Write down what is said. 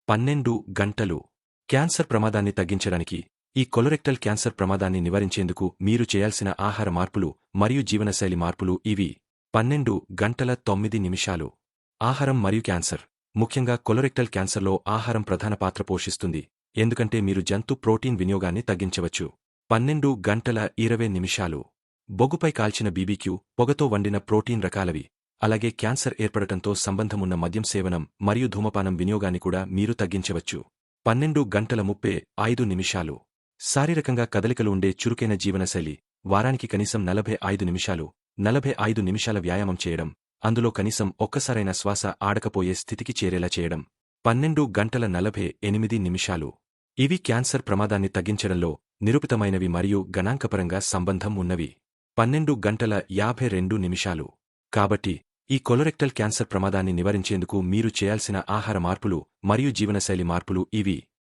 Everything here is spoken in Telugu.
12 గంటలు. క్యాన్సర్ ప్రమాదాన్ని తగ్గించడానికి ఈ కొలరెక్టల్ క్యాన్సర్ ప్రమాదాన్ని నివారించేందుకు మీరు చేయాల్సిన ఆహార మార్పులు మరియు జీవనశైలి మార్పులు ఇవి. 12 గంటల 9 నిమిషాలు. ఆహారం మరియు క్యాన్సర్. ముఖ్యంగా కొలరెక్టల్ క్యాన్సర్లో ఆహారం ప్రధాన పాత్ర పోషిస్తుంది, ఎందుకంటే మీరు జంతు ప్రోటీన్ వినియోగాన్ని తగ్గించవచ్చు. 12 గంటల 20 నిమిషాలు. బొగ్గుపై కాల్చిన బీబీక్యూ, పొగతో వండిన ప్రోటీన్ రకాలవి, అలాగే క్యాన్సర్ ఏర్పడటంతో సంబంధమున్న మద్యం సేవనం మరియు ధూమపానం వినియోగాన్ని కూడా మీరు తగ్గించవచ్చు. 12 గంటల 35 నిమిషాలు. శారీరకంగా కదలికలు ఉండే చురుకైన జీవనశైలి. వారానికి కనీసం 45 నిమిషాలు, 45 నిమిషాల వ్యాయామం చేయడం, అందులో కనీసం ఒక్కసారైనా శ్వాస ఆడకపోయే స్థితికి చేరేలా చేయడం. 12 గంటల 48 నిమిషాలు. ఇవి క్యాన్సర్ ప్రమాదాన్ని తగ్గించడంలో నిరూపితమైనవి మరియు గణాంకపరంగా సంబంధం ఉన్నవి. 12 గంటల 52 నిమిషాలు. కాబట్టి ఈ కొలరెక్టల్ క్యాన్సర్ ప్రమాదాన్ని నివారించేందుకు మీరు చేయాల్సిన ఆహార మార్పులు మరియు జీవనశైలి మార్పులు ఇవి.